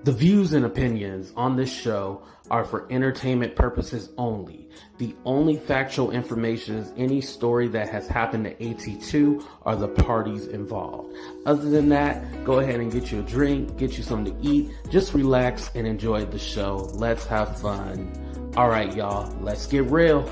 The views and opinions on this show are for entertainment purposes only. The only factual information is any story that has happened to AT2 or the parties involved. Other than that, go ahead and get you a drink, get you something to eat, just relax and enjoy the show. Let's have fun. All right, y'all, let's get real.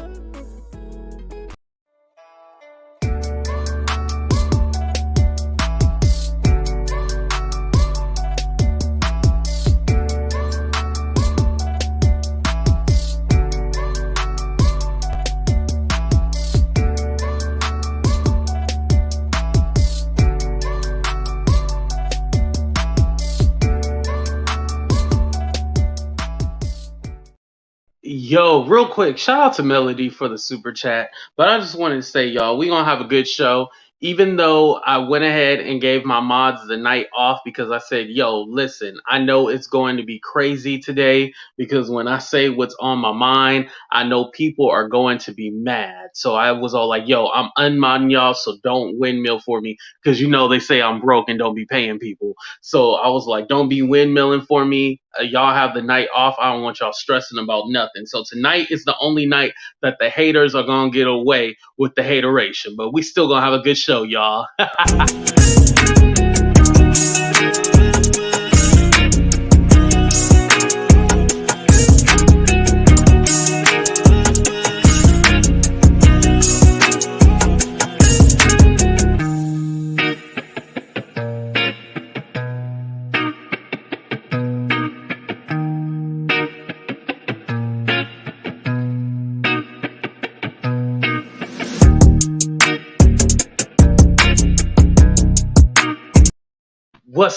Yo, real quick, shout out to Melody for the super chat. But I just wanted to say, y'all, we gonna have a good show. Even though I went ahead and gave my mods the night off because I said, yo, listen, I know it's going to be crazy today because when I say what's on my mind, I know people are going to be mad. So I was all like, yo, I'm unmodding y'all, so don't windmill for me because you know they say I'm broke and don't be paying people. So I was like, don't be windmilling for me. Y'all have the night off. I don't want y'all stressing about nothing. So tonight is the only night that the haters are going to get away with the hateration. But we still going to have a good show, y'all.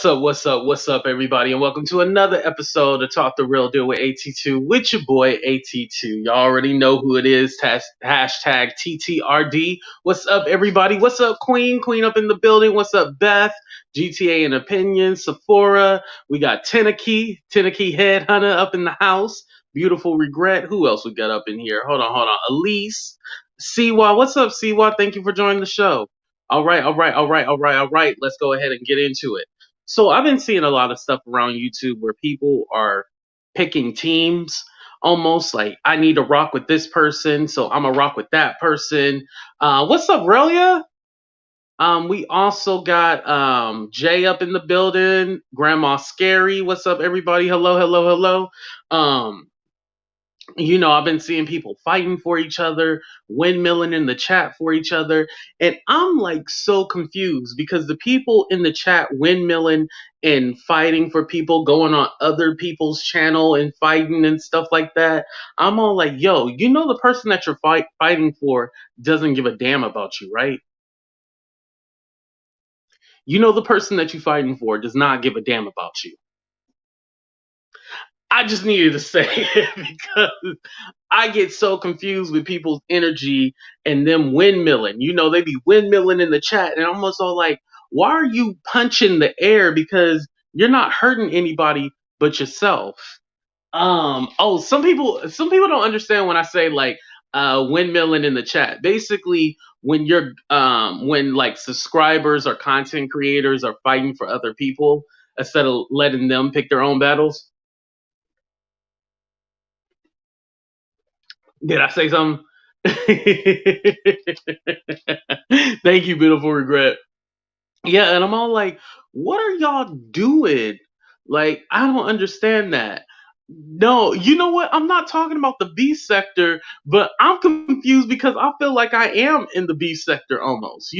What's up, everybody, and welcome to another episode of Talk the Real Deal with AT2 with your boy AT2. Y'all already know who it is. Hashtag TTRD. What's up, everybody? What's up, Queen? Queen up in the building. What's up, Beth? GTA and Opinions. Sephora. We got Tenaki Headhunter up in the house. Beautiful Regret. Who else we got up in here? Hold on. Elise. Siwa. What's up, Siwa? Thank you for joining the show. All right. Let's go ahead and get into it. So I've been seeing a lot of stuff around YouTube where people are picking teams, almost like I need to rock with this person, so I'm gonna rock with that person. What's up, Relia? We also got Jay up in the building, Grandma Scary. What's up, everybody? Hello. I've been seeing people fighting for each other, windmilling in the chat for each other. And I'm like so confused because the people in the chat windmilling and fighting for people, going on other people's channel and fighting and stuff like that. I'm all like, yo, the person that you're fighting for doesn't give a damn about you, right? The person that you're fighting for does not give a damn about you. I just needed to say it because I get so confused with people's energy and them windmilling. They be windmilling in the chat, and I'm almost all like, why are you punching the air? Because you're not hurting anybody but yourself. Some people don't understand when I say like windmilling in the chat. Basically, when when like subscribers or content creators are fighting for other people instead of letting them pick their own battles. Did I say something? Thank you, beautiful regret. Yeah, and I'm all like, what are y'all doing? Like, I don't understand that. No, you know what? I'm not talking about the B sector, but I'm confused because I feel like I am in the B sector almost,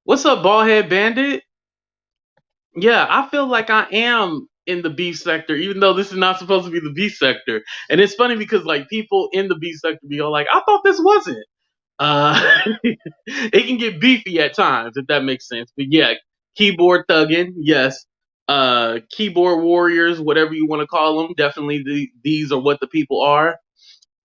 What's up, ballhead bandit? Yeah, I feel like I am in the B sector, even though this is not supposed to be the B sector. And it's funny because like people in the B sector be all like, I thought this wasn't. It can get beefy at times, if that makes sense. But yeah, keyboard thugging, yes. Keyboard warriors, whatever you want to call them. Definitely these are what the people are.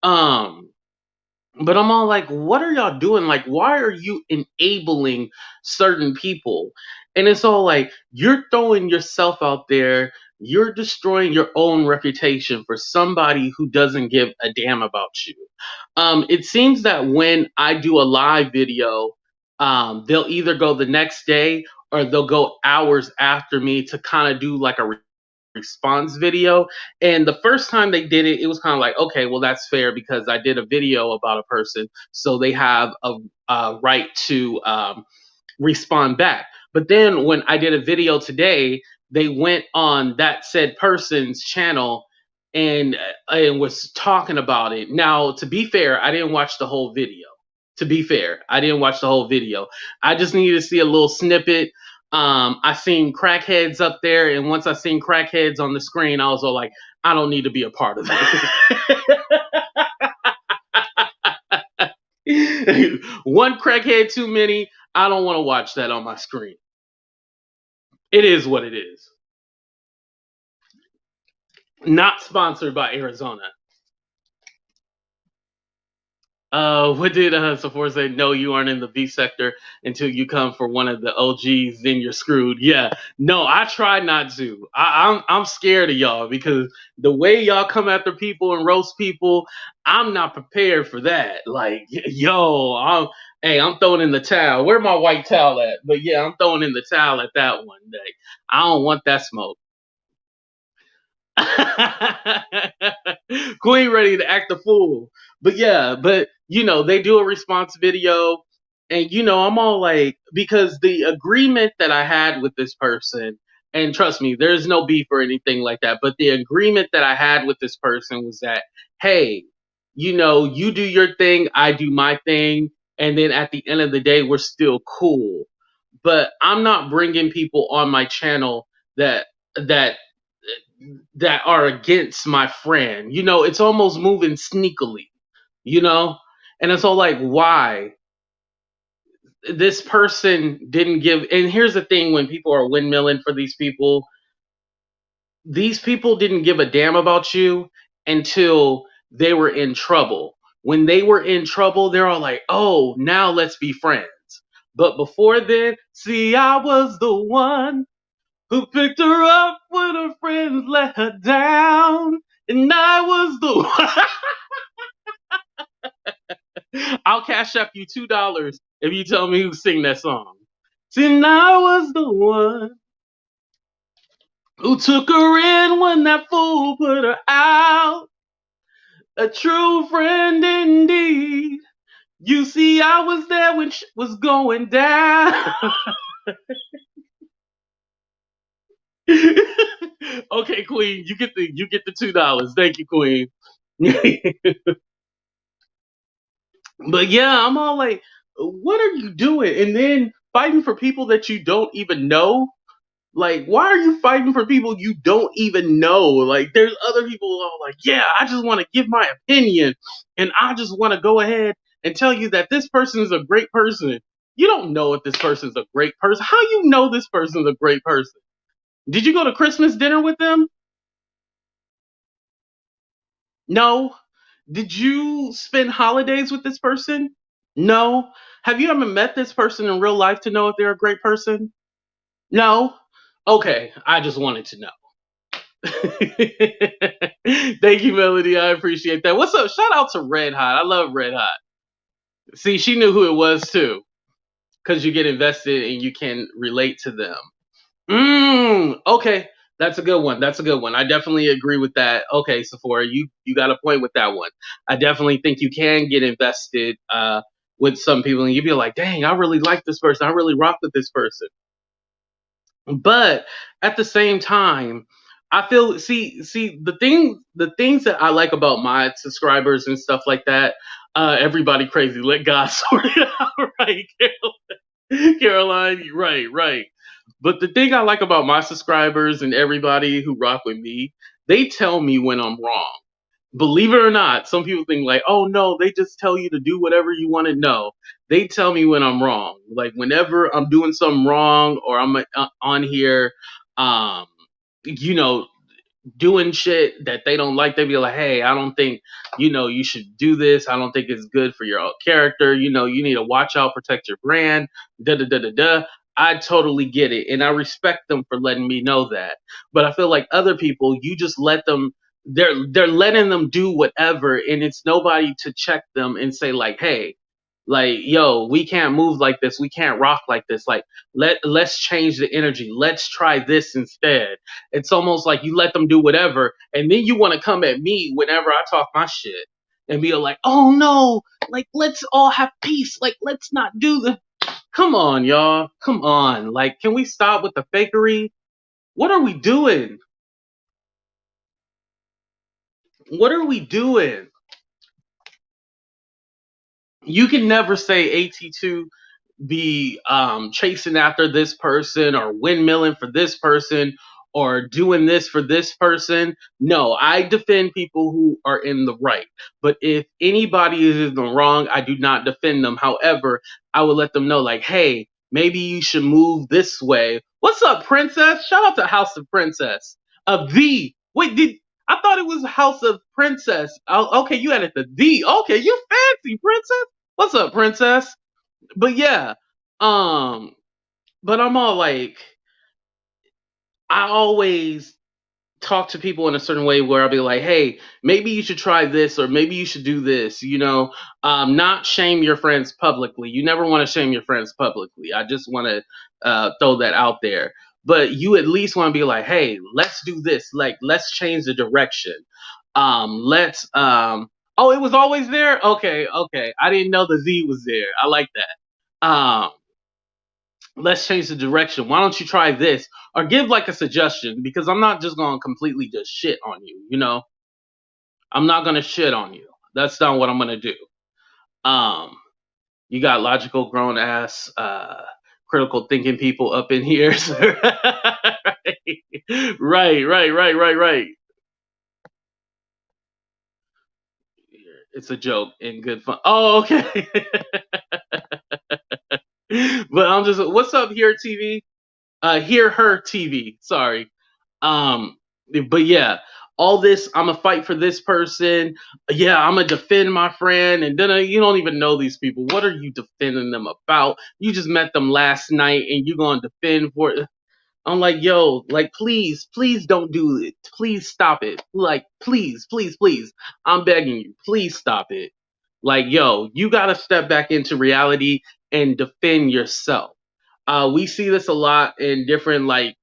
But I'm all like, what are y'all doing? Like, why are you enabling certain people? And it's all like, you're throwing yourself out there. You're destroying your own reputation for somebody who doesn't give a damn about you. It seems that when I do a live video, they'll either go the next day or they'll go hours after me to kind of do like a response video. And the first time they did it, it was kind of like, okay, well, that's fair because I did a video about a person. So they have a right to respond back. But then when I did a video today, they went on that said person's channel and was talking about it. Now, to be fair, I didn't watch the whole video. To be fair, I didn't watch the whole video. I just needed to see a little snippet. I seen crackheads up there, and once I seen crackheads on the screen, I was all like, I don't need to be a part of it. One crackhead too many. I don't want to watch that on my screen. It is what it is. Not sponsored by Arizona. What did Sephora say? No, you aren't in the B sector until you come for one of the OGs. Then you're screwed. Yeah, no, I try not to. I'm scared of y'all because the way y'all come after people and roast people, I'm not prepared for that. Like, yo, I'm throwing in the towel. Where my white towel at? But yeah, I'm throwing in the towel at that one. Like, I don't want that smoke. Queen ready to act a fool. But yeah, but they do a response video and I'm all like because the agreement that I had with this person, and trust me, there's no beef or anything like that, but the agreement that I had with this person was that, hey, you do your thing, I do my thing, and then at the end of the day, we're still cool. But I'm not bringing people on my channel that that that are against my friend. It's almost moving sneakily, you know? And it's all like, why? This person didn't give. And here's the thing when people are windmilling for these people didn't give a damn about you until they were in trouble. When they were in trouble, they're all like, oh, now let's be friends. But before then, see, I was the one who picked her up when her friends let her down. And I was the one. I'll cash up you $2 if you tell me who sing that song. See, and I was the one who took her in when that fool put her out. A true friend indeed. You see, I was there when shit was going down. Okay, Queen, you get the $2. Thank you, Queen. But yeah, I'm all like, what are you doing? And then fighting for people that you don't even know. Like, why are you fighting for people you don't even know? Like, there's other people who are like, yeah, I just want to give my opinion. And I just want to go ahead and tell you that this person is a great person. You don't know if this person's a great person. How you know this person's a great person? Did you go to Christmas dinner with them? No. Did you spend holidays with this person? No. Have you ever met this person in real life to know if they're a great person? No. Okay, I just wanted to know. Thank you, Melody. I appreciate that. What's up? Shout out to Red Hot. I love Red Hot. See, she knew who it was too, because you get invested and you can relate to them. Okay. That's a good one. That's a good one. I definitely agree with that. Okay, Sephora, you got a point with that one. I definitely think you can get invested with some people and you'd be like, dang, I really like this person. I really rock with this person. But at the same time, I feel see the things that I like about my subscribers and stuff like that. Everybody crazy. Let God sort it out, right, Caroline? Right, right. But the thing I like about my subscribers and everybody who rock with me, they tell me when I'm wrong. Believe it or not, some people think like, oh no, they just tell you to do whatever you want to know. They tell me when I'm wrong. Like whenever I'm doing something wrong or I'm on here, um, you know, doing shit that they don't like, they be like, hey, I don't think, you should do this. I don't think it's good for your character. You need to watch out, protect your brand, da da da da da. I totally get it. And I respect them for letting me know that. But I feel like other people, you just let them, they're letting them do whatever. And it's nobody to check them and say like, hey, Like, yo, we can't move like this. We can't rock like this. Like, let's change the energy. Let's try this instead. It's almost like you let them do whatever, and then you want to come at me whenever I talk my shit and be like, oh no, like let's all have peace. Like, let's not do the. Come on, y'all. Come on. Like, can we stop with the fakery? What are we doing? What are we doing? You can never say AT2 be chasing after this person or windmilling for this person or doing this for this person. No, I defend people who are in the right. But if anybody is in the wrong, I do not defend them. However, I would let them know, like, hey, maybe you should move this way. What's up, Princess? Shout out to House of Princess. V. Wait, did I thought it was House of Princess? Oh, okay, you added the D. Okay, you fancy, Princess. What's up, Princess? But yeah, um, but I'm all like, I always talk to people in a certain way where I'll be like, hey, maybe you should try this or maybe you should do this, not shame your friends publicly. You never want to shame your friends publicly. I just want to throw that out there. But you at least want to be like, hey, let's do this. Like, let's change the direction. Oh, it was always there? Okay, okay. I didn't know the Z was there. I like that. Let's change the direction. Why don't you try this? Or give like a suggestion, because I'm not just going to completely just shit on you, I'm not going to shit on you. That's not what I'm going to do. You got logical, grown ass, critical thinking people up in here. Right. It's a joke and good fun. Oh, okay. But I'm just, what's up here, TV? Hear her TV. Sorry. Um, but yeah, all this, I'm gonna fight for this person. Yeah, I'm gonna defend my friend, and then you don't even know these people. What are you defending them about? You just met them last night, and you're gonna defend for it. I'm like, yo, like, please don't do it. Please stop it. Like, please. I'm begging you, please stop it. Like, yo, you gotta step back into reality and defend yourself. We see this a lot in different like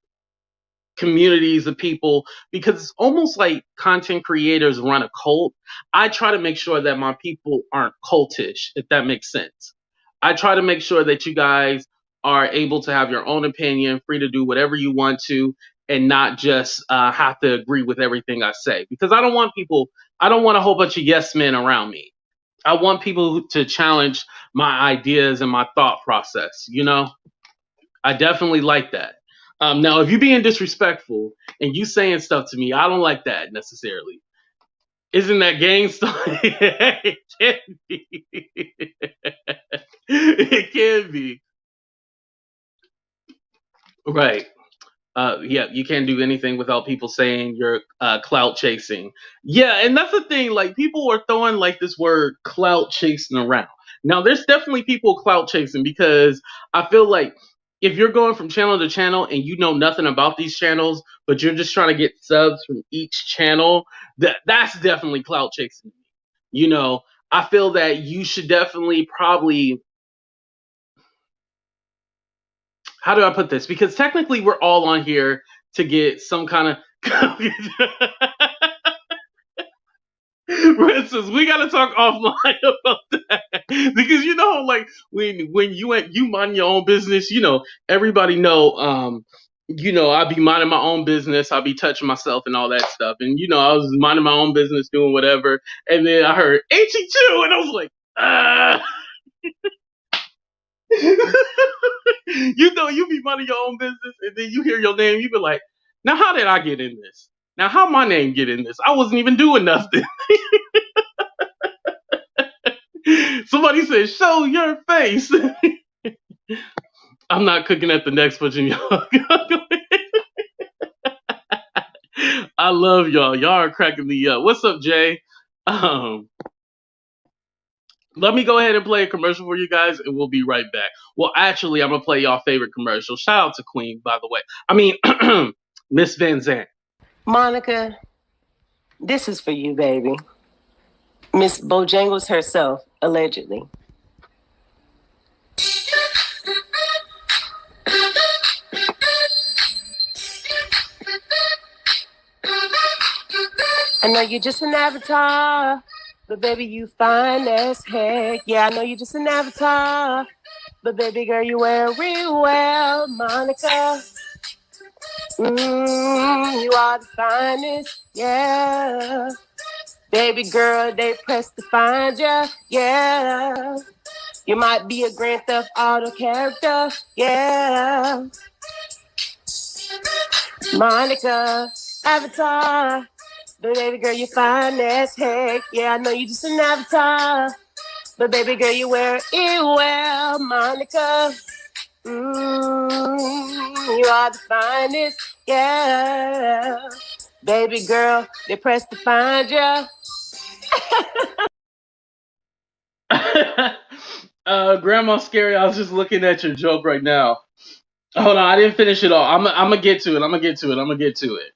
communities of people because it's almost like content creators run a cult. I try to make sure that my people aren't cultish, if that makes sense. I try to make sure that you guys are able to have your own opinion, free to do whatever you want to, and not just have to agree with everything I say. Because I don't want a whole bunch of yes men around me. I want people to challenge my ideas and my thought process. I definitely like that. Now, if you being disrespectful and you saying stuff to me, I don't like that necessarily. Isn't that gang stuff? It can be. It can be. Right. Yeah, you can't do anything without people saying you're clout chasing. Yeah, and that's the thing. Like, people are throwing like this word clout chasing around. Now, there's definitely people clout chasing because I feel like if you're going from channel to channel and you know nothing about these channels, but you're just trying to get subs from each channel, that's definitely clout chasing. You know, I feel that you should definitely probably, how do I put this? Because technically we're all on here to get some kind of for instance, we gotta talk offline about that. Because like when you mind your own business, everybody know I be minding my own business, I be touching myself and all that stuff. And I was minding my own business doing whatever, and then I heard HE2 and I was like, you be minding your own business, and then you hear your name, you be like, now how did I get in this? Now how my name get in this? I wasn't even doing nothing. Somebody said, show your face. I'm not cooking at the next kitchen, y'all. I love y'all. Y'all are cracking me up. What's up, Jay? Let me go ahead and play a commercial for you guys, and we'll be right back. Well, actually, I'm going to play y'all favorite commercial. Shout out to Queen, by the way. I mean, Miss Van Zandt. Monica, this is for you, baby. Miss Bojangles herself, allegedly. I know you're just an avatar, but baby, you fine as heck. Yeah, I know you're just an avatar, but baby girl, you wear it real well, Monica. You are the finest, yeah. Baby girl, they press to find ya, yeah. You might be a Grand Theft Auto character, yeah. Monica, avatar. But baby girl, you fine as heck. Yeah, I know you just an avatar. But baby girl, you wear it well, Monica. You are the finest, yeah. Baby girl, they press to find ya. Grandma Scary, I was just looking at your joke right now. Hold on, I didn't finish it all. I'm gonna get to it. I'm gonna get to it. I'm gonna get to it.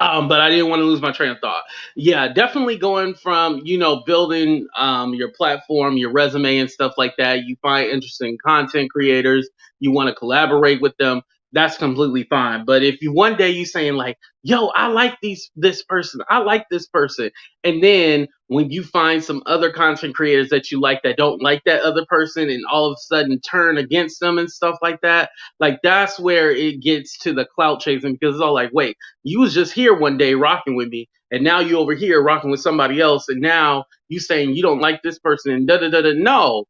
But I didn't want to lose my train of thought. Yeah, definitely going from, building your platform, your resume and stuff like that. You find interesting content creators, you want to collaborate with them. That's completely fine. But if you one day you saying like, yo, I like this person, I like this person, and then when you find some other content creators that you like that don't like that other person and all of a sudden turn against them and stuff like that's where it gets to the clout chasing, because it's all like, wait, you was just here one day rocking with me, and now you over here rocking with somebody else, and now you saying you don't like this person and da da da da. No,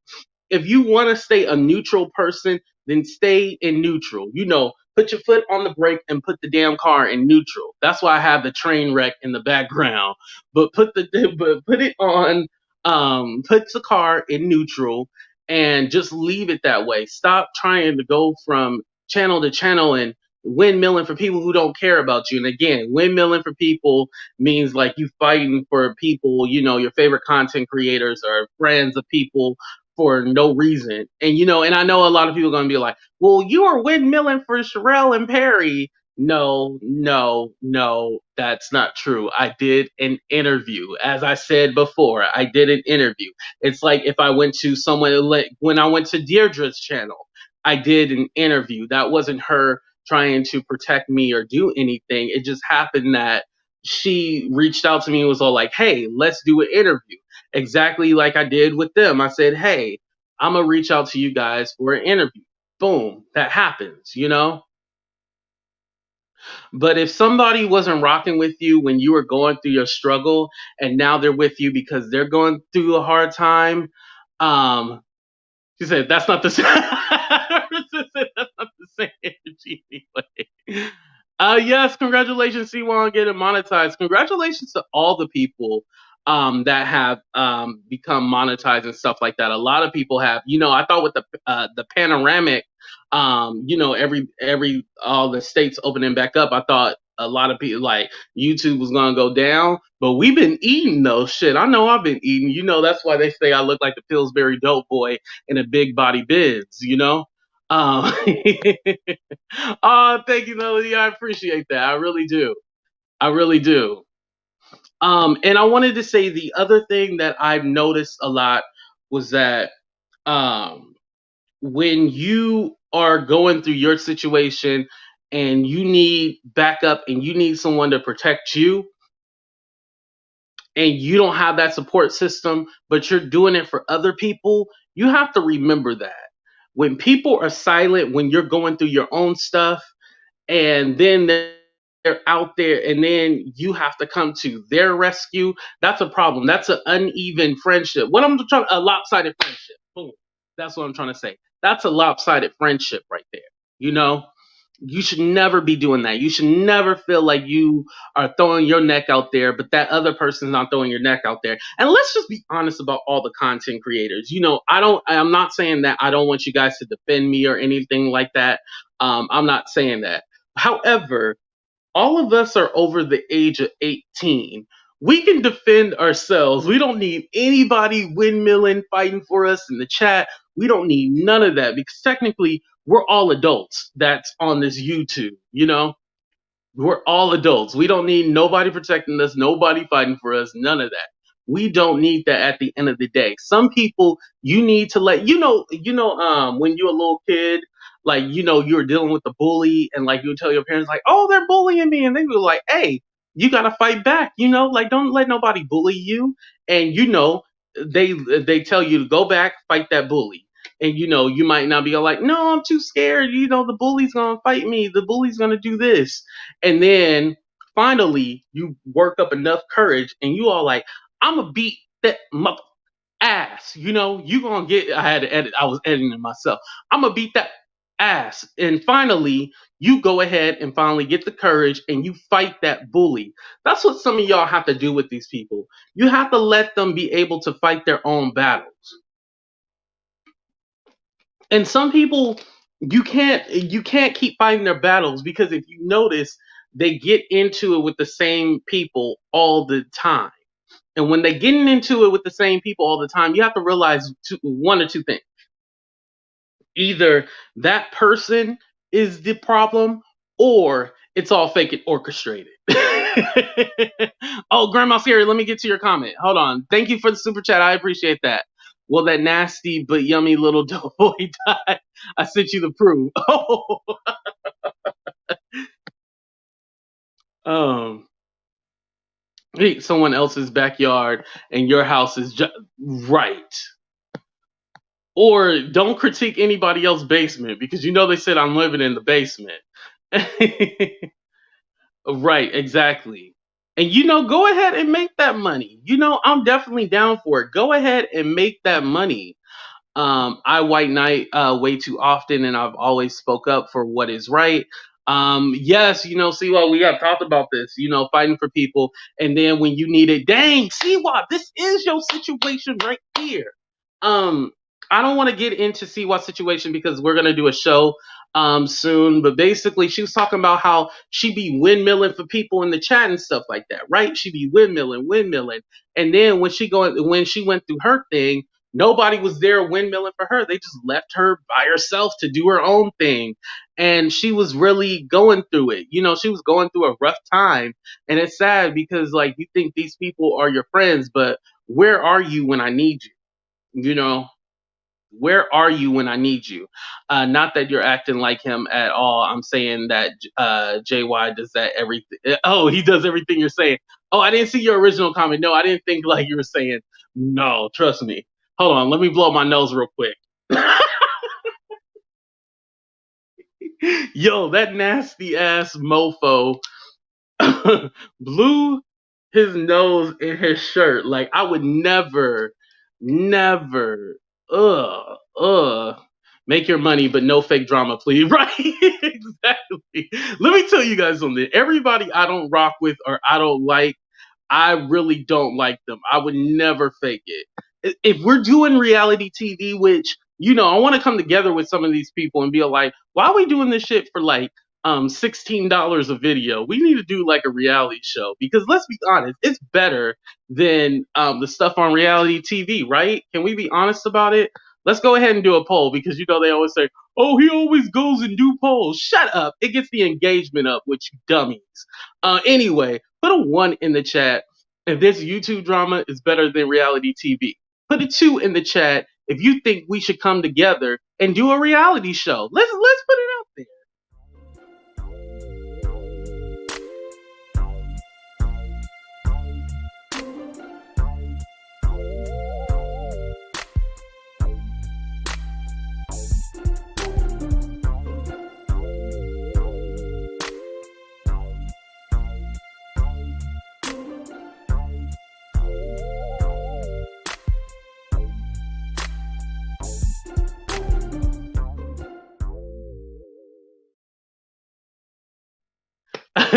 if you want to stay a neutral person, then stay in neutral. Put your foot on the brake and put the damn car in neutral. That's why I have the train wreck in the background. But put it on, put the car in neutral and just leave it that way. Stop trying to go from channel to channel and windmilling for people who don't care about you. And again, windmilling for people means like you fighting for people, your favorite content creators or friends of people for no reason. And I know a lot of people are going to be like, well, you are windmilling for Sharrell and Perry. No, no, no, that's not true. I did an interview. As I said before, I did an interview. It's like if I went to someone, like when I went to Deirdre's channel, I did an interview. That wasn't her trying to protect me or do anything. It just happened that she reached out to me and was all like, hey, let's do an interview. Exactly like I did with them. I said, hey, I'm going to reach out to you guys for an interview. Boom, that happens. But if somebody wasn't rocking with you when you were going through your struggle and now they're with you because they're going through a hard time, um, she said, that's not the same. That's not the same energy anyway. Yes, congratulations, C1, getting monetized. Congratulations to all the people that have become monetized and stuff like that. A lot of people have. I thought with the panoramic, every all the states opening back up, I thought a lot of people like YouTube was gonna go down, but we've been eating those shit. I know I've been eating. That's why they say I look like the Pillsbury Dope Boy in a big body biz. Um, oh, thank you, Melody. I appreciate that. I really do. I really do. And I wanted to say the other thing that I've noticed a lot was that um, when you are going through your situation and you need backup and you need someone to protect you, and you don't have that support system, but you're doing it for other people, you have to remember that. When people are silent, when you're going through your own stuff, and then they're out there and then you have to come to their rescue, that's a problem. That's an uneven friendship. A lopsided friendship. Boom. That's what I'm trying to say. That's a lopsided friendship right there. You know, you should never be doing that. You should never feel like you are throwing your neck out there, but that other person's not throwing your neck out there. And let's just be honest about all the content creators. I'm not saying that I don't want you guys to defend me or anything like that. I'm not saying that. However, all of us are over the age of 18. We can defend ourselves. We don't need anybody windmilling, fighting for us in the chat. We don't need none of that, because technically we're all adults that's on this YouTube. We're all adults. We don't need nobody protecting us, nobody fighting for us, none of that. We don't need that at the end of the day. Some people you need to when you're a little kid, like, you were dealing with the bully, and like you would tell your parents like, oh, they're bullying me, and they were like, hey, you gotta fight back. Like don't let nobody bully you. And they tell you to go back, fight that bully. And you might not be all like, no, I'm too scared. The bully's gonna fight me. The bully's gonna do this. And then finally, you work up enough courage, and you all like, I'm gonna beat that mother ass. You gonna get. I had to edit. I was editing myself. I'm gonna beat that ass. And finally, you go ahead and finally get the courage and you fight that bully. That's what some of y'all have to do with these people. You have to let them be able to fight their own battles. And some people, you can't keep fighting their battles, because if you notice, they get into it with the same people all the time. And when they're getting into it with the same people all the time, you have to realize one or two things. Either that person is the problem, or it's all fake and orchestrated. Oh, Grandma Siri, let me get to your comment. Hold on. Thank you for the super chat. I appreciate that. Well, that nasty but yummy little boy died. I sent you the proof. Oh, um, someone else's backyard and your house is just right. Or don't critique anybody else's basement, because they said I'm living in the basement. Right, exactly. And go ahead and make that money. I'm definitely down for it. Go ahead and make that money. I white knight way too often, and I've always spoke up for what is right. Yes, see what we have talked about this, fighting for people, and then when you need it, dang, see what this is your situation right here. Um, I don't want to get into see what situation, because we're gonna do a show soon, but basically she was talking about how she be windmilling for people in the chat and stuff like that, right? She be windmilling, and then when she went through her thing, nobody was there windmilling for her. They just left her by herself to do her own thing. And she was really going through it. She was going through a rough time. And it's sad, because like you think these people are your friends, but where are you when I need you? You know, where are you when I need you? Not that you're acting like him at all. I'm saying that JY does that everything. Oh, he does everything you're saying. Oh, I didn't see your original comment. No, I didn't think like you were saying. No, trust me. Hold on, let me blow my nose real quick. Yo, that nasty ass mofo blew his nose in his shirt. Like I would never, uh, make your money, but no fake drama, please. Right? Exactly. Let me tell you guys something. Everybody I don't rock with or I don't like, I really don't like them. I would never fake it. If we're doing reality TV, which I want to come together with some of these people and be like, why are we doing this shit for like $16 a video? We need to do like a reality show, because let's be honest, it's better than the stuff on reality TV, right? Can we be honest about it? Let's go ahead and do a poll, because they always say, "Oh, he always goes and do polls." Shut up! It gets the engagement up, which you dummies. Anyway, put a 1 in the chat if this YouTube drama is better than reality TV. Put a 2 in the chat if you think we should come together and do a reality show. Let's put it out there.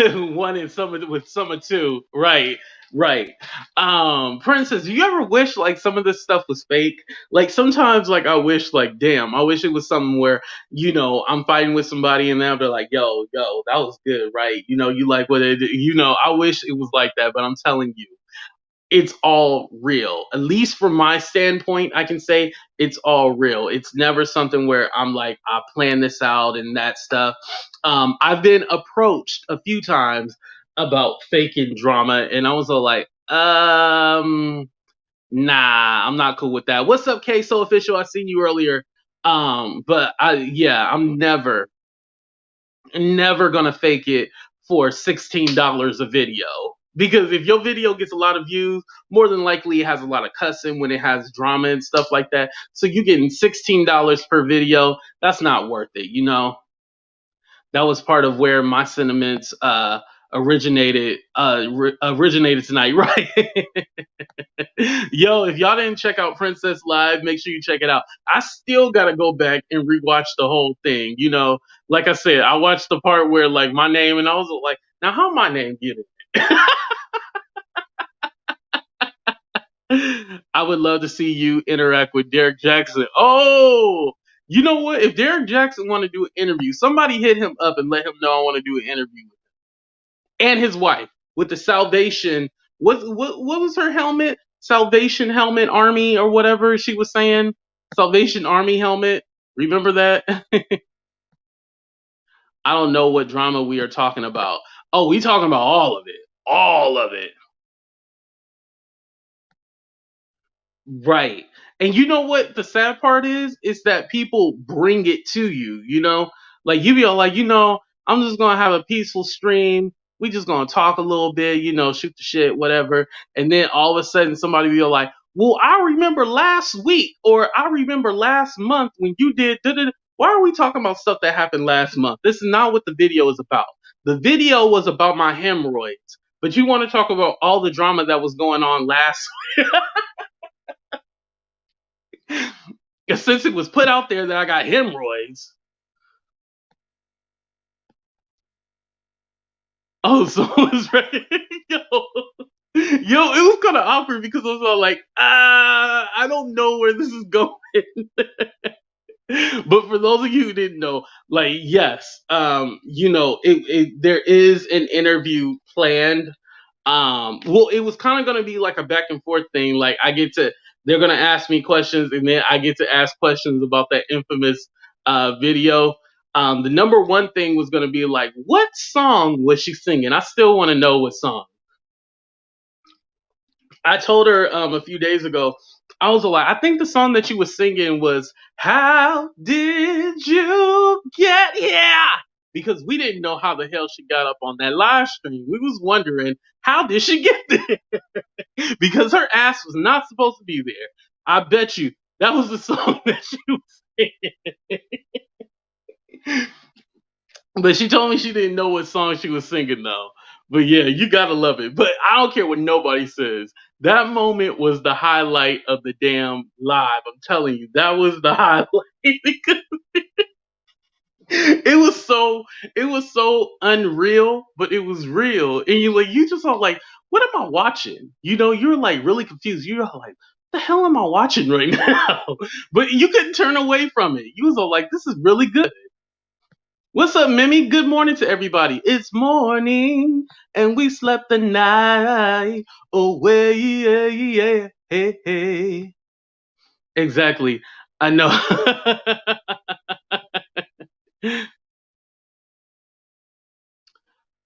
One in summer with summer two. Right. Princess, do you ever wish like some of this stuff was fake? Like sometimes like I wish like damn, I wish it was something where, I'm fighting with somebody and they'll be like, yo, that was good, right? You like what it I wish it was like that, but I'm telling you, it's all real. At least from my standpoint, I can say it's all real. It's never something where I'm like, I plan this out and that stuff. I've been approached a few times about faking drama, and I was all like, nah, I'm not cool with that. What's up, Queso Official? I seen you earlier. I'm never gonna fake it for $16 a video. Because if your video gets a lot of views, more than likely it has a lot of cussing when it has drama and stuff like that. So you getting $16 per video, that's not worth it, you know? That was part of where my sentiments originated tonight, right? Yo, if y'all didn't check out Princess Live, make sure you check it out. I still gotta go back and rewatch the whole thing. You know, like I said, I watched the part where like my name, and I was like, now how my name get it? I would love to see you interact with Derek Jackson. Oh, you know what? If Derek Jackson want to do an interview, somebody hit him up and let him know I want to do an interview with him. And his wife with the Salvation. What was her helmet? Salvation Helmet Army or whatever she was saying. Salvation Army helmet. Remember that? I don't know what drama we are talking about. Oh, we talking about all of it. All of it. Right. And you know what the sad part is? Is that people bring it to you, you know? Like you be all like, I'm just gonna have a peaceful stream. We just gonna talk a little bit, shoot the shit, whatever. And then all of a sudden somebody be all like, well, I remember last week or I remember last month when you did da-da-da." Why are we talking about stuff that happened last month? This is not what the video is about. The video was about my hemorrhoids. But you want to talk about all the drama that was going on last since it was put out there that I got hemorrhoids. Oh, so it was right. Yo, it was kind of awkward because I was all like, I don't know where this is going. But for those of you who didn't know, like, yes, there is an interview planned. Well, it was kind of going to be like a back and forth thing. Like, they're going to ask me questions, and then I get to ask questions about that infamous video. The number one thing was going to be like, what song was she singing? I still want to know what song. I told her a few days ago, I was like, I think the song that you was singing was "How Did You Get Here?" Because we didn't know how the hell she got up on that live stream. We was wondering how did she get there because her ass was not supposed to be there. I bet you that was the song that she was singing. But she told me she didn't know what song she was singing though. But yeah, you gotta love it. But I don't care what nobody says. That moment was the highlight of the damn live. I'm telling you, that was the highlight because it was so unreal, but it was real. And you just all like, what am I watching? You're like really confused. You're all like, what the hell am I watching right now? But you couldn't turn away from it. You was all like, this is really good. What's up, Mimi? Good morning to everybody. It's morning and we slept the night away. Yeah, yeah, hey, hey. Exactly. I know.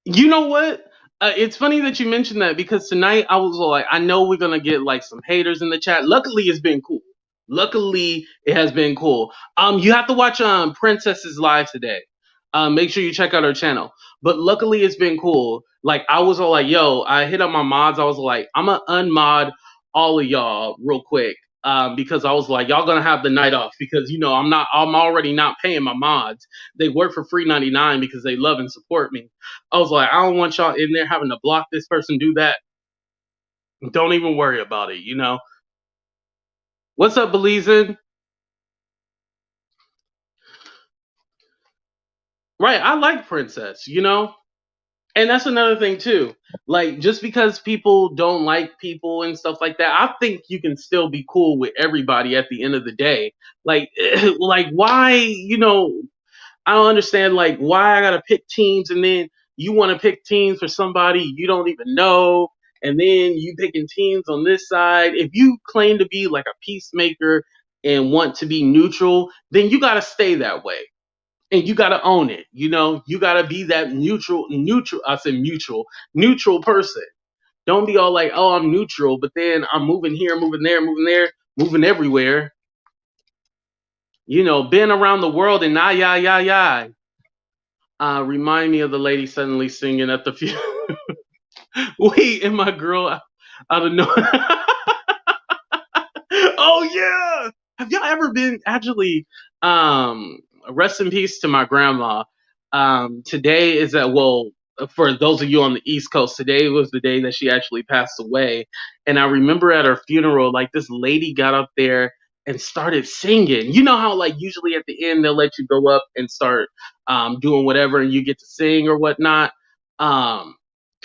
You know what? It's funny that you mentioned that because tonight I was like, I know we're gonna get like some haters in the chat. Luckily, it's been cool. Luckily, it has been cool. You have to watch Princess's live today. Make sure you check out her channel. But luckily, it's been cool. Like I was all like, yo, I hit up my mods. I was like, I'm gonna unmod all of y'all real quick. Because I was like, y'all gonna have the night off because I'm already not paying my mods. They work for free 99 because they love and support me. I was like, I don't want y'all in there having to block this person, do that. Don't even worry about it. What's up, Belizean? Right, I like Princess. And that's another thing too. Like, just because people don't like people and stuff like that, I think you can still be cool with everybody at the end of the day. Like, like why, I don't understand like why I gotta pick teams and then you want to pick teams for somebody you don't even know, and then you picking teams on this side. If you claim to be like a peacemaker and want to be neutral, then you gotta stay that way. And you gotta own it. You gotta be that neutral. I said neutral person. Don't be all like, oh, I'm neutral, but then I'm moving here, moving there, moving everywhere. Been around the world and yeah. Remind me of the lady suddenly singing at the Wait, and my girl out of no. Oh yeah. Have y'all ever been actually? Um, Rest in peace to my grandma. Today is that well for those of you on the East Coast. Today was the day that she actually passed away, and I remember at her funeral, like this lady got up there and started singing. You know how like usually at the end they'll let you go up and start doing whatever, and you get to sing or whatnot. Um,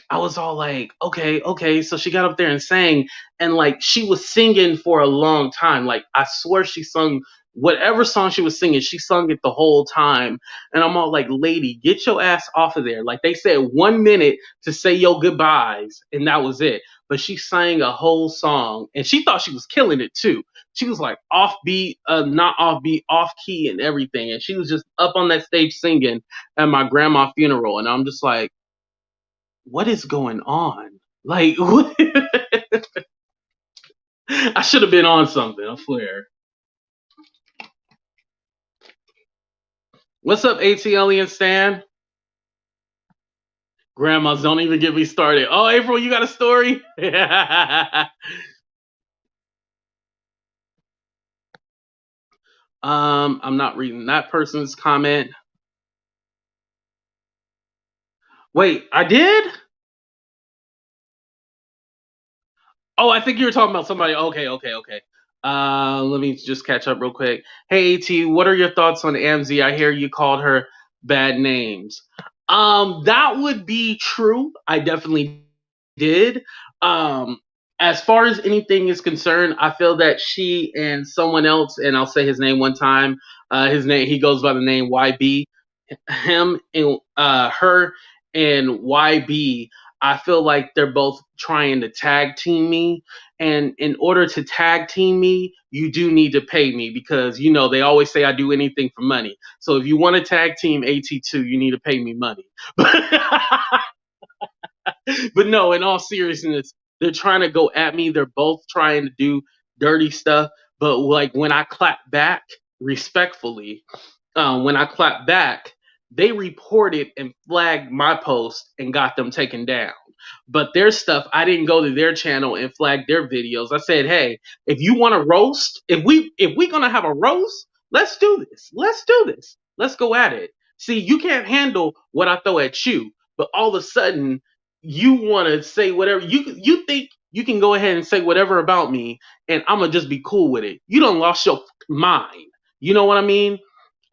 I was all like, okay, okay. So she got up there and sang, and like she was singing for a long time. Like I swear she sung whatever song she was singing, she sung it the whole time. And I'm all like, lady, get your ass off of there. Like they said 1 minute to say your goodbyes, and that was it. But she sang a whole song, and she thought she was killing it too. She was like offbeat, not offbeat, off key, and everything. And she was just up on that stage singing at my grandma's funeral, and I'm just like, what is going on? Like, what? I should have been on something, I swear. What's up, ATL and Stan? Grandmas, don't even get me started. Oh, April, you got a story? I'm not reading that person's comment. Wait, I did? Oh, I think you were talking about somebody. Okay, okay, okay. Let me just catch up real quick. Hey, AT, what are your thoughts on Amzi? I hear you called her bad names. That would be true. I definitely did. Um, as far as anything is concerned, I feel that she and someone else, and I'll say his name one time. His name, he goes by the name YB. Him and her and YB, I feel like they're both trying to tag team me. And in order to tag team me, you do need to pay me because, you know, they always say I do anything for money. So if you want to tag team AT2, you need to pay me money. But no, in all seriousness, they're trying to go at me. They're both trying to do dirty stuff. But like when I clap back respectfully, when I clapped back, they reported and flagged my post and got them taken down. But their stuff, I didn't go to their channel and flag their videos. I said, hey, if you want to roast, if we gonna have a roast, let's do this. Let's do this. Let's go at it. See, you can't handle what I throw at you, but all of a sudden you want to say whatever you think you can go ahead and say whatever about me, and I'm gonna just be cool with it. You don't lost your mind. You know what I mean?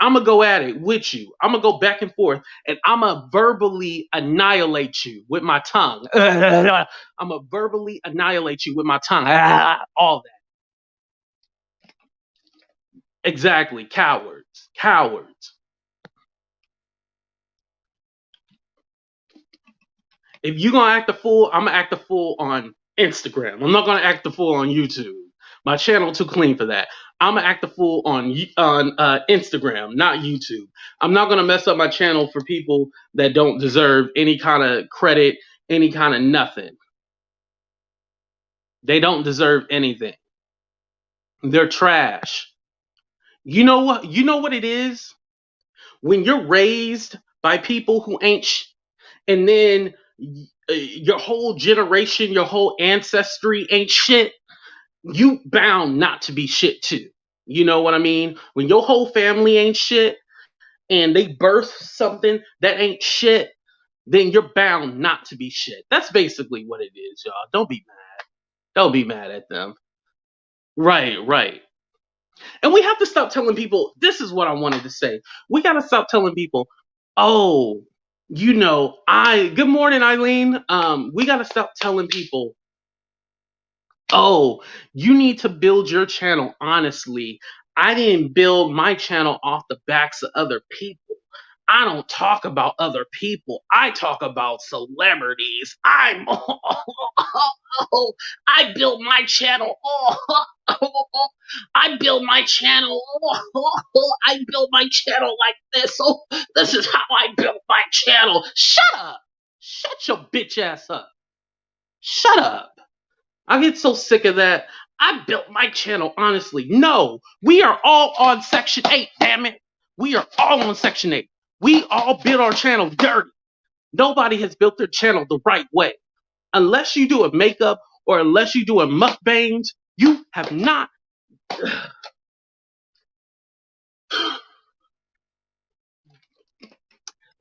I'm gonna go at it with you. I'm gonna go back and forth, and I'm gonna verbally annihilate you with my tongue. I'm gonna verbally annihilate you with my tongue. All that. Exactly. Cowards. Cowards. If you gonna act a fool, I'm gonna act a fool on Instagram. I'm not gonna act a fool on YouTube. My channel too clean for that. I'm gonna act a fool on Instagram, not YouTube. I'm not gonna mess up my channel for people that don't deserve any kind of credit, any kind of nothing. They don't deserve anything. They're trash. You know what? You know what it is when you're raised by people who ain't and then your whole generation, your whole ancestry ain't shit, you bound not to be shit too. You know what I mean? When your whole family ain't shit and they birth something that ain't shit, then you're bound not to be shit. That's basically what it is, y'all. Don't be mad. Don't be mad at them. Right, right. And we have to stop telling people, this is what I wanted to say. We got to stop telling people, oh, good morning, Eileen. We got to stop telling people, oh, you need to build your channel honestly. I didn't build my channel off the backs of other people. I don't talk about other people. I talk about celebrities. I built my channel. I built my channel. I built my channel like this. Oh, this is how I built my channel. Shut up. Shut your bitch ass up. Shut up. I get so sick of that. I built my channel honestly. No, we are all on Section 8, damn it. We are all on Section 8. We all build our channel dirty. Nobody has built their channel the right way. Unless you do a makeup or unless you do a mukbangs, you have not.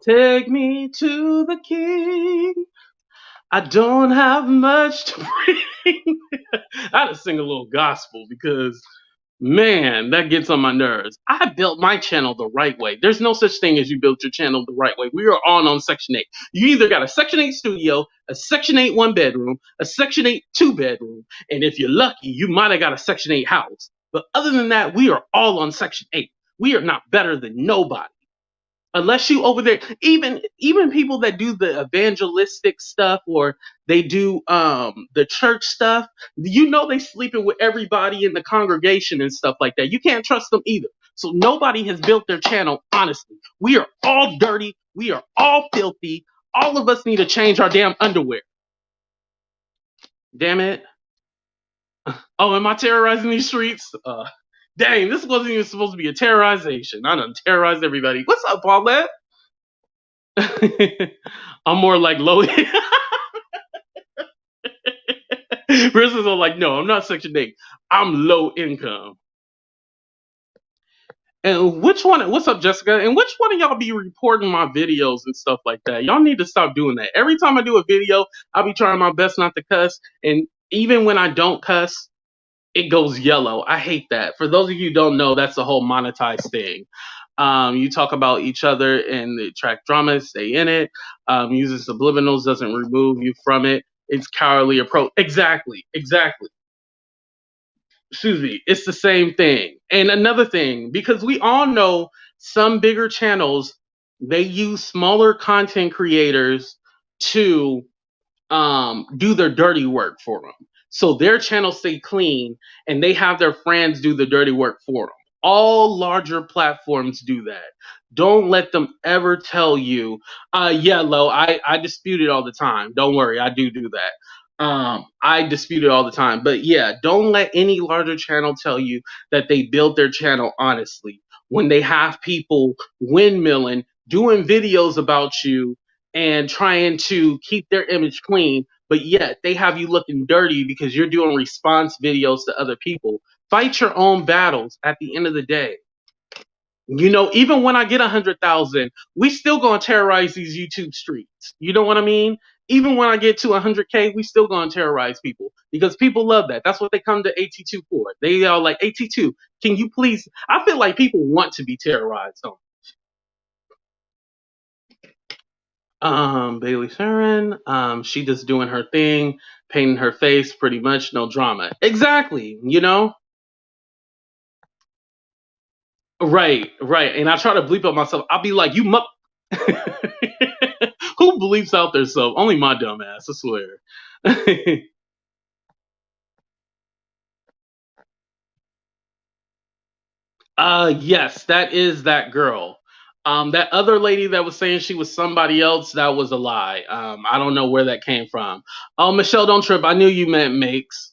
Take me to the king. I don't have much to bring. I had to sing a little gospel because, man, that gets on my nerves. I built my channel the right way. There's no such thing as you built your channel the right way. We are all on Section 8. You either got a Section 8 studio, a Section 8 one bedroom, a Section 8 two bedroom, and if you're lucky, you might have got a Section 8 house. But other than that, we are all on Section 8. We are not better than nobody. Unless you over there, even people that do the evangelistic stuff or they do the church stuff, you know they sleeping with everybody in the congregation and stuff like that. You can't trust them either. So nobody has built their channel honestly. We are all dirty. We are all filthy. All of us need to change our damn underwear. Damn it. Oh, am I terrorizing these streets? Dang, this wasn't even supposed to be a terrorization. I done terrorized everybody. What's up, Paulette? I'm more like low. Versus I'm like, no, I'm not Section 8. I'm low income. And which one? What's up, Jessica? And which one of y'all be reporting my videos and stuff like that? Y'all need to stop doing that. Every time I do a video, I'll be trying my best not to cuss. And even when I don't cuss, it goes yellow. I hate that. For those of you who don't know, that's the whole monetized thing. You talk about each other and the track drama, stay in it. Using subliminals doesn't remove you from it. It's cowardly approach. Exactly. Excuse me. It's the same thing. And another thing, because we all know some bigger channels, they use smaller content creators to do their dirty work for them. So their channels stay clean and they have their friends do the dirty work for them. All larger platforms do that. Don't let them ever tell you, yeah, Lo, I dispute it all the time. Don't worry, I do that. I dispute it all the time. But yeah, don't let any larger channel tell you that they built their channel honestly. When they have people windmilling, doing videos about you and trying to keep their image clean, but yet they have you looking dirty because you're doing response videos to other people. Fight your own battles at the end of the day. You know, even when I get 100,000, we still gonna terrorize these YouTube streets. You know what I mean? Even when I get to 100K, we still gonna terrorize people because people love that. That's what they come to AT2 for. They are like, AT2, can you please? I feel like people want to be terrorized. Bailey Sharon, she just doing her thing, painting her face, pretty much, no drama. Exactly, you know? Right. And I try to bleep up myself. I'll be like, you muck. Who bleeps out their self? Only my dumb ass, I swear. Yes, that is that girl. That other lady that was saying she was somebody else, that was a lie. I don't know where that came from. Oh, Michelle, don't trip. I knew you meant makes.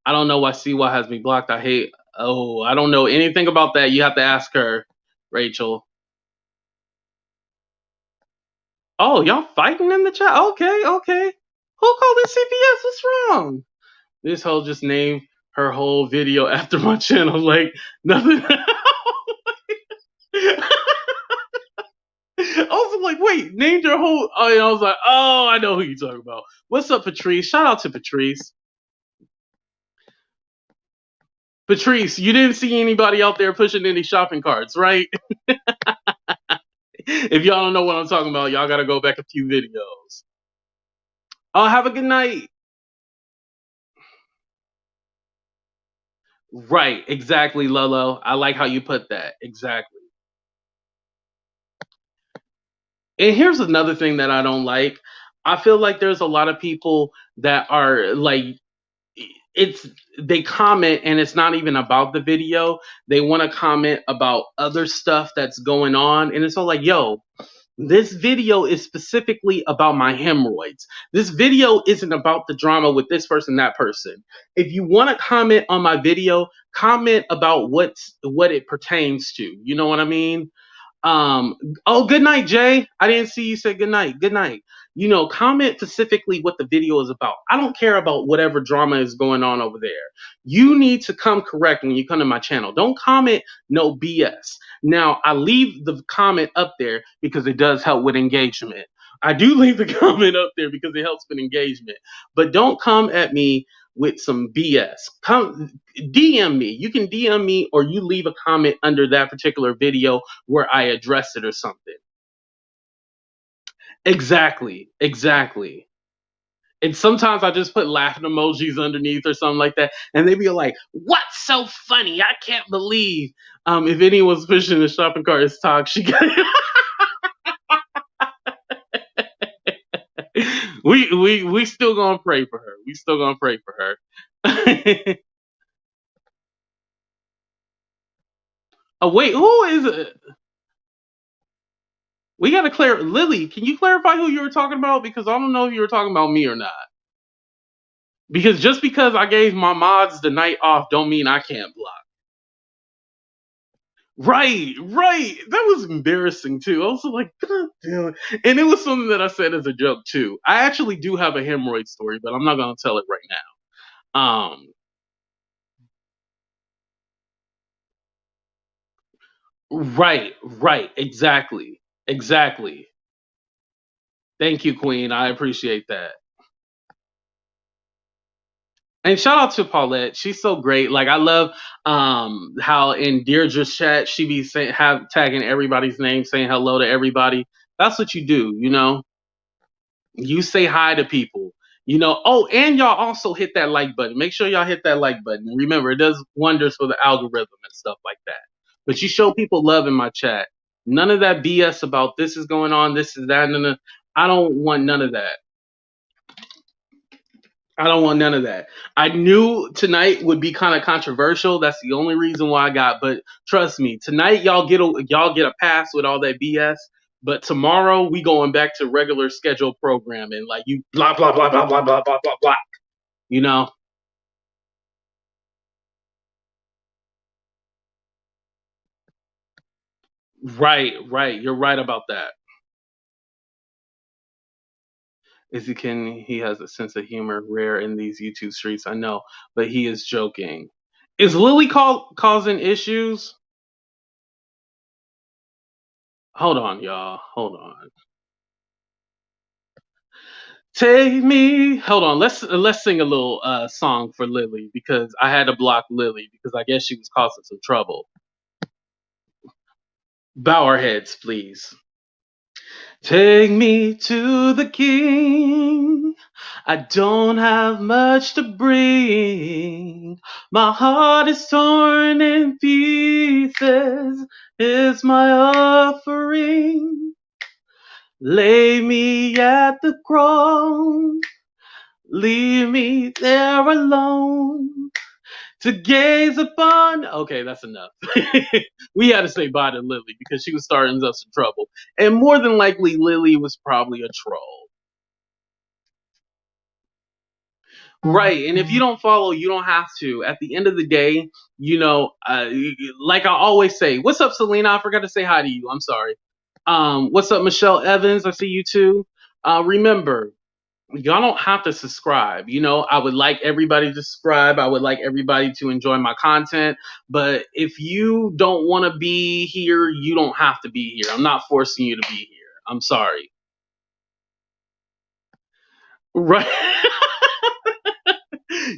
I don't know why CY has me blocked. I hate. Oh, I don't know anything about that. You have to ask her, Rachel. Oh, y'all fighting in the chat? Okay. Who called it CPS? What's wrong? This whole just named her whole video after my channel. Like, nothing. I was like, wait, named your whole. Oh, and I was like, oh, I know who you're talking about. What's up, Patrice? Shout out to Patrice. Patrice, you didn't see anybody out there pushing any shopping carts, right? If y'all don't know what I'm talking about, y'all gotta go back a few videos. Oh, have a good night. Right, exactly, Lolo. I like how you put that. Exactly. And here's another thing that I don't like. I feel like there's a lot of people that are like, it's they comment and it's not even about the video. They want to comment about other stuff that's going on, and it's all like, yo, This video is specifically about my hemorrhoids. This video isn't about the drama with this person, that person. If you want to comment on my video, comment about what it pertains to. You know what I mean? Um, oh, good night, Jay. I didn't see you say good night. Good night. You know, comment specifically what the video is about. I don't care about whatever drama is going on over there. You need to come correct when you come to my channel. Don't comment no BS. Now, I leave the comment up there because it does help with engagement. I do leave the comment up there because it helps with engagement. But don't come at me with some BS. Come DM me. You can DM me or you leave a comment under that particular video where I address it or something. Exactly. Exactly. And sometimes I just put laughing emojis underneath or something like that. And they be like, what's so funny? I can't believe if anyone's pushing the shopping cart is toxic. we still gonna pray for her. We still gonna pray for her. Oh wait, who is it? We gotta clear Lily, can you clarify who you were talking about? Because I don't know if you were talking about me or not. Because just because I gave my mods the night off don't mean I can't block. Right, right. That was embarrassing too. I was like, God damn it. And it was something that I said as a joke too. I actually do have a hemorrhoid story, but I'm not gonna tell it right now. Right, right, exactly. Exactly. Thank you, Queen. I appreciate that. And shout out to Paulette. She's so great. Like I love how in Deirdre's chat she be saying have tagging everybody's name, saying hello to everybody. That's what you do, you know. You say hi to people. You know, oh, and y'all also hit that like button. Make sure y'all hit that like button. Remember, it does wonders for the algorithm and stuff like that. But you show people love in my chat. None of that BS about this is going on, this is that, and I don't want none of that. I don't want none of that. I knew tonight would be kind of controversial. That's the only reason why I got. But trust me, tonight y'all get a pass with all that BS. But tomorrow we going back to regular scheduled programming. Like you blah blah blah blah blah blah blah blah blah. You know. Right, right. You're right about that. He has a sense of humor rare in these YouTube streets. I know, but he is joking. Is Lily causing issues? Hold on, y'all. Hold on. Take me. Hold on. Let's sing a little song for Lily because I had to block Lily because I guess she was causing some trouble. Bow our heads, please. Take me to the king. I don't have much to bring. My heart is torn in pieces. It's my offering. Lay me at the cross. Leave me there alone to gaze upon. Okay, that's enough. We had to say bye to Lily because she was starting us some trouble. And more than likely, Lily was probably a troll. Right. And if you don't follow, you don't have to. At the end of the day, you know, like I always say, what's up, Selena? I forgot to say hi to you. I'm sorry. What's up, Michelle Evans? I see you too. Remember, y'all don't have to subscribe. You know, I would like everybody to subscribe. I would like everybody to enjoy my content. But if you don't want to be here, you don't have to be here. I'm not forcing you to be here. I'm sorry. Right.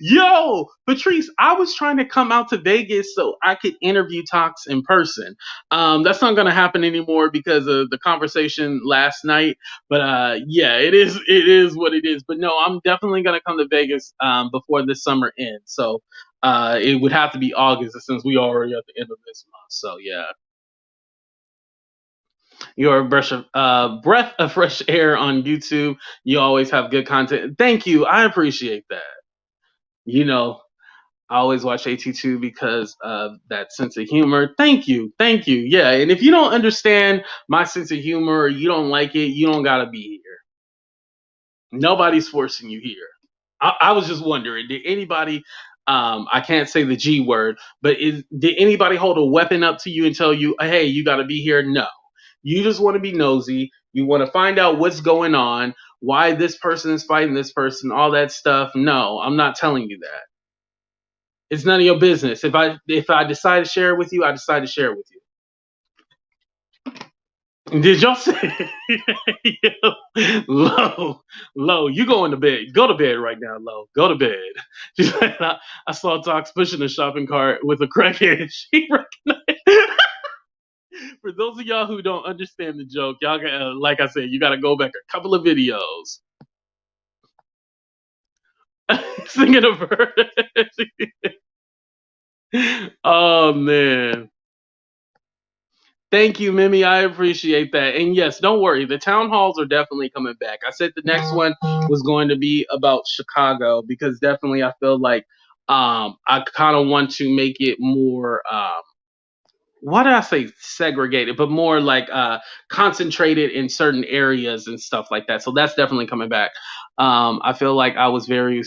Yo, Patrice, I was trying to come out to Vegas so I could interview Tox in person. That's not gonna happen anymore because of the conversation last night. But yeah, it is what it is. But no, I'm definitely gonna come to Vegas before this summer ends. So it would have to be August since we already at the end of this month. So yeah. You're a breath of fresh air on YouTube. You always have good content. Thank you. I appreciate that. You know, I always watch AT2 because of that sense of humor. Thank you. Thank you. Yeah. And if you don't understand my sense of humor or you don't like it, you don't got to be here. Nobody's forcing you here. I was just wondering, did anybody, I can't say the G word, but did anybody hold a weapon up to you and tell you, hey, you got to be here? No. You just want to be nosy. You want to find out what's going on, why this person is fighting this person, all that stuff. No, I'm not telling you that. It's none of your business. If I decide to share it with you, I decide to share it with you. Did y'all say low, low? You going to bed? Go to bed right now, low. Go to bed. She's like, I saw Tox pushing a shopping cart with a crackhead. She recognized. For those of y'all who don't understand the joke, y'all got, like I said, you got to go back a couple of videos. Singing a verse. Oh man. Thank you, Mimi. I appreciate that. And yes, don't worry. The town halls are definitely coming back. I said the next one was going to be about Chicago because definitely I feel like I kind of want to make it more why did I say segregated, but more like concentrated in certain areas and stuff like that. So that's definitely coming back. I feel like I was very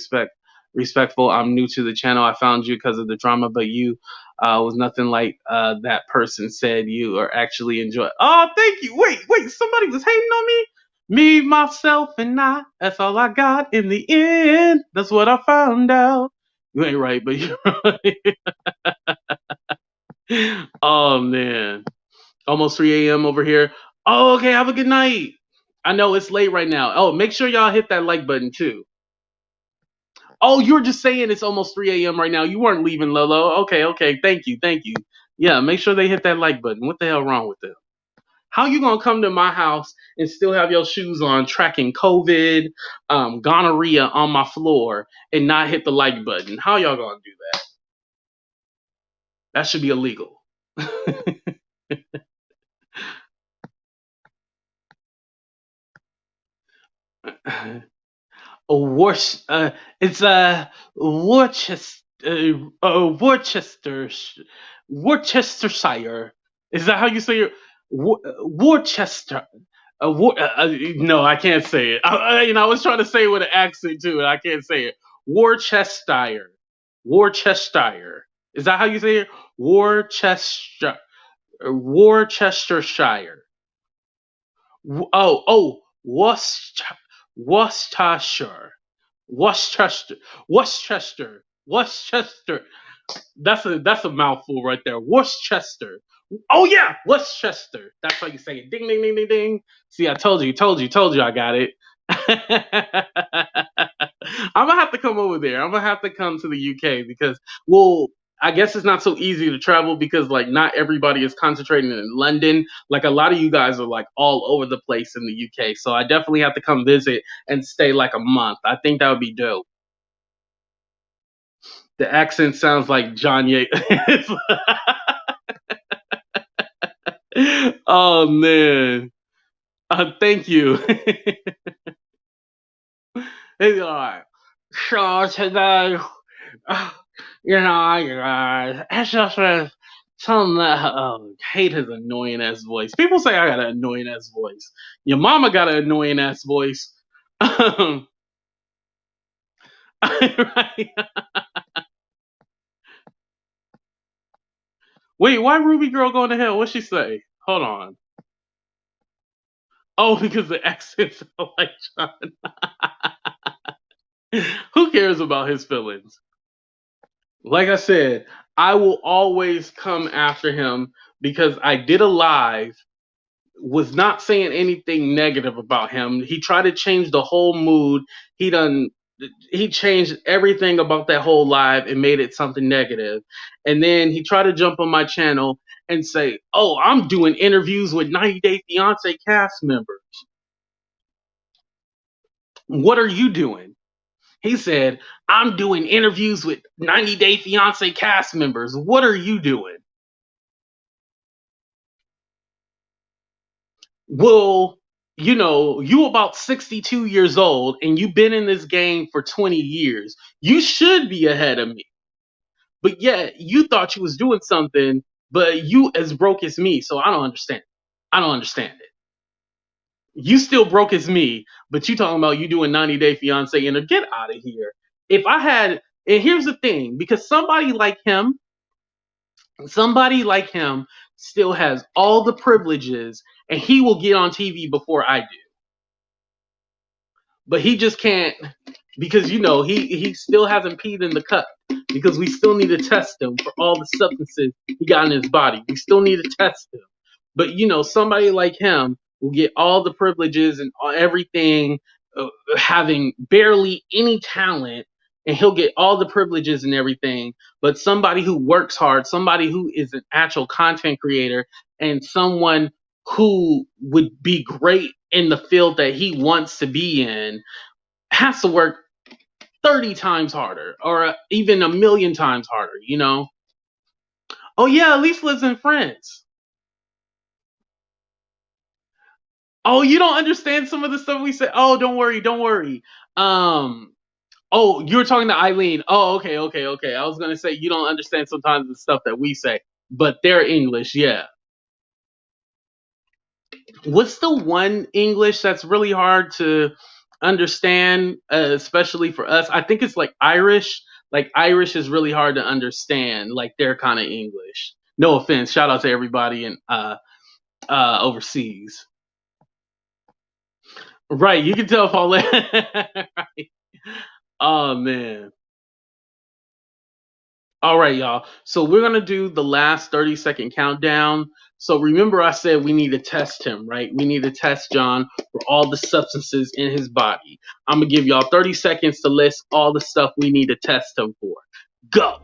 respectful. I'm new to the channel. I found you because of the drama, but you was nothing like that person said you are actually enjoy. Oh, thank you. Wait, somebody was hating on me. Me, myself, and I. That's all I got in the end. That's what I found out. You ain't right, but you're right. Oh man. Almost 3 a.m. over here. Oh, okay. Have a good night. I know it's late right now. Oh, make sure y'all hit that like button too. Oh, you were just saying it's almost 3 a.m. right now. You weren't leaving, Lolo. Okay. Thank you. Yeah, make sure they hit that like button. What the hell wrong with them? How you gonna come to my house and still have your shoes on, tracking COVID, gonorrhea on my floor, and not hit the like button? How y'all gonna do that? That should be illegal. It's Worcester, Worcestershire. Is that how you say it? Worcester. No, I can't say it. I was trying to say it with an accent too, and I can't say it. Worcestershire. Worcestershire. Is that how you say it? Worcester. Worcestershire. Worcester. Worcestershire. Worcester. Worcester. Worcester. That's a mouthful right there. Worcester. Oh yeah, Worcester. That's how you say it. Ding ding ding ding ding. See, I told you I got it. I'm gonna have to come over there. I'm gonna have to come to the UK because, well, I guess it's not so easy to travel because like not everybody is concentrating in London. Like a lot of you guys are like all over the place in the UK. So I definitely have to come visit and stay like a month. I think that would be dope. The accent sounds like John Yates. Oh man. Thank you. It's like, so today, you guys, it's just some hate his annoying ass voice. People say I got an annoying ass voice. Your mama got an annoying ass voice. Right. Wait, why Ruby girl going to hell? What'd she say? Hold on. Oh, because the accent sound like John. Who cares about his feelings? Like I said, I will always come after him because I did a live, was not saying anything negative about him. He tried to change the whole mood. He changed everything about that whole live and made it something negative. And then he tried to jump on my channel and say, "Oh, I'm doing interviews with 90 Day Fiance cast members. What are you doing?" He said, "I'm doing interviews with 90 Day Fiance cast members. What are you doing?" Well, you about 62 years old and you've been in this game for 20 years. You should be ahead of me. but yet you thought you was doing something, but you as broke as me. So I don't understand. I don't understand it. You still broke as me, but you talking about you doing 90 Day Fiance and get out of here. If I had, and here's the thing, because somebody like him still has all the privileges and he will get on TV before I do. But he just can't because he still hasn't peed in the cup because we still need to test him for all the substances he got in his body. We still need to test him. But somebody like him will get all the privileges and everything, having barely any talent, and he'll get all the privileges and everything. But somebody who works hard, somebody who is an actual content creator, and someone who would be great in the field that he wants to be in has to work 30 times harder or even a million times harder. Oh yeah, at least lives in France. Oh, you don't understand some of the stuff we say. Oh, don't worry, don't worry. Oh, you were talking to Eileen. Oh, okay, okay, okay. I was gonna say you don't understand sometimes the stuff that we say, but they're English, yeah. What's the one English that's really hard to understand, especially for us? I think it's like Irish. Like Irish is really hard to understand. Like their kind of English. No offense. Shout out to everybody in overseas. Right, you can tell if all that. Right. Oh man. All right, y'all. So we're gonna do the last 30-second countdown. So remember, I said we need to test him, right? We need to test John for all the substances in his body. I'm gonna give y'all 30 seconds to list all the stuff we need to test him for. Go.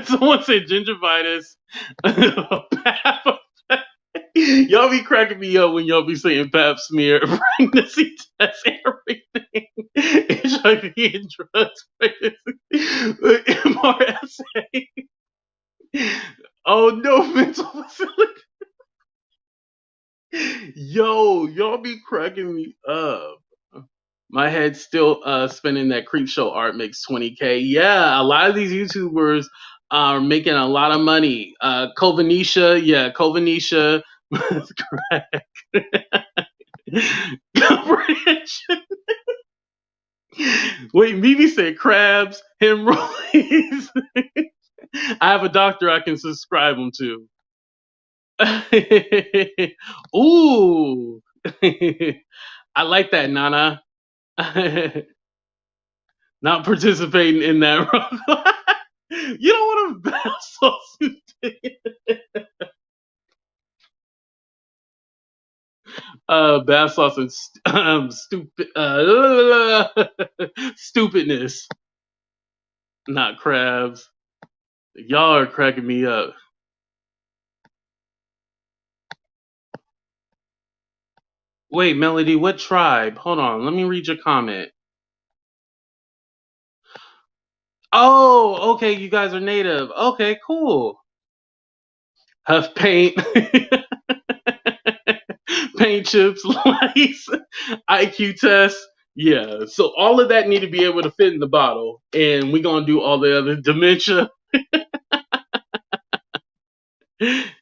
Someone said gingivitis. Y'all be cracking me up when y'all be saying pap smear, pregnancy test, everything, HIV and drugs, pregnancy, MRSA. Oh no, mental facility. Yo, y'all be cracking me up. My head's still spinning that creep show art makes 20K. Yeah, a lot of these YouTubers are making a lot of money. Kovanisha, yeah, Kovanisha. Correct. Comprehension. Wait, Mimi said crabs, hemorrhoids. I have a doctor I can subscribe them to. Ooh. I like that, Nana. Not participating in that. You don't want to bounce sauce. Bath sauce and stupid stupidness. Not crabs. Y'all are cracking me up. Wait, Melody, what tribe? Hold on, let me read your comment. Oh, okay, you guys are native. Okay, cool. Huff paint, paint chips, lice, IQ test. Yeah, so all of that need to be able to fit in the bottle, and we're gonna do all the other dementia.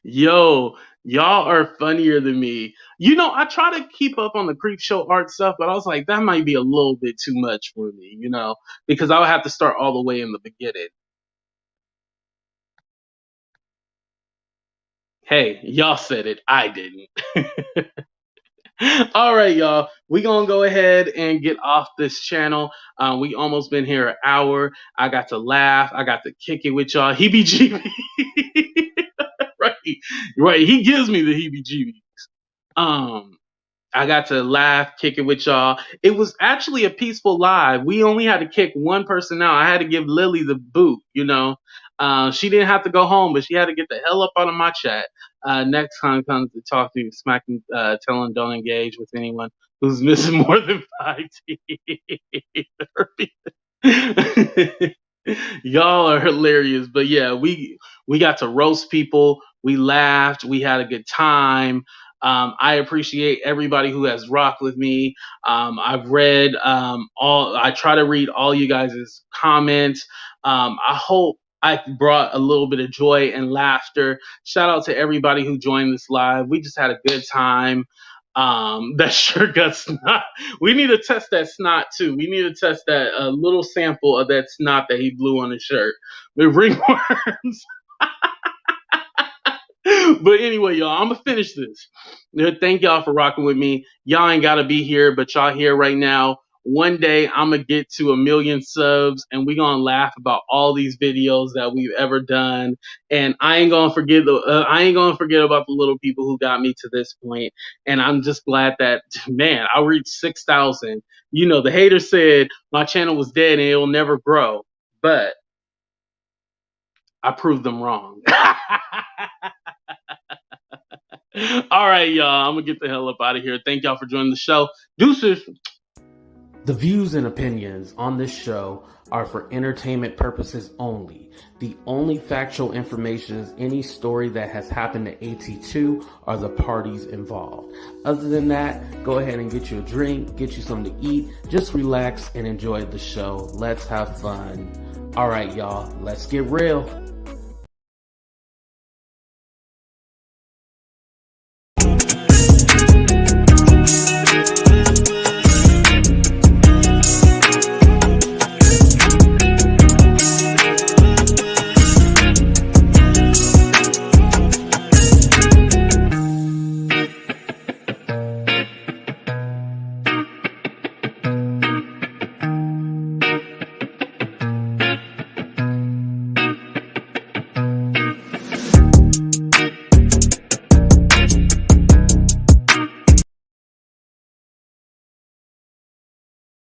Yo, y'all are funnier than me. I try to keep up on the creep show art stuff, but I was like, that might be a little bit too much for me, because I would have to start all the way in the beginning. Hey, y'all said it. I didn't. All right, y'all. We gonna go ahead and get off this channel. We almost been here an hour. I got to laugh. I got to kick it with y'all. Heebie-jeebie. Right, right. He gives me the heebie-jeebies. I got to laugh, kick it with y'all. It was actually a peaceful live. We only had to kick one person out. I had to give Lily the boot, you know. She didn't have to go home, but she had to get the hell up out of my chat. Next time comes to talk to you, smacking, telling don't engage with anyone who's missing more than 5 teeth. Y'all are hilarious. But yeah, we got to roast people. We laughed. We had a good time. I appreciate everybody who has rocked with me. I've read I try to read all you guys' comments. I hope I brought a little bit of joy and laughter. Shout out to everybody who joined this live. We just had a good time. That sure got snot. We need to test that snot too. We need to test that little sample of that snot that he blew on his shirt with ringworms. But anyway, y'all, I'm gonna finish this. Thank y'all for rocking with me. Y'all ain't gotta be here, but y'all here right now. One day I'm gonna get to 1,000,000 subs, and we gonna laugh about all these videos that we've ever done. And I ain't gonna forget about the little people who got me to this point. And I'm just glad that, man, I reached 6,000. You know, the hater said my channel was dead and it'll never grow, but I proved them wrong. All right, y'all. I'm gonna get the hell up out of here. Thank y'all for joining the show. Deuces. The views and opinions on this show are for entertainment purposes only. The only factual information is any story that has happened to AT2 or the parties involved. Other than that, go ahead and get you a drink, get you something to eat, just relax and enjoy the show. Let's have fun. All right, y'all. Let's get real.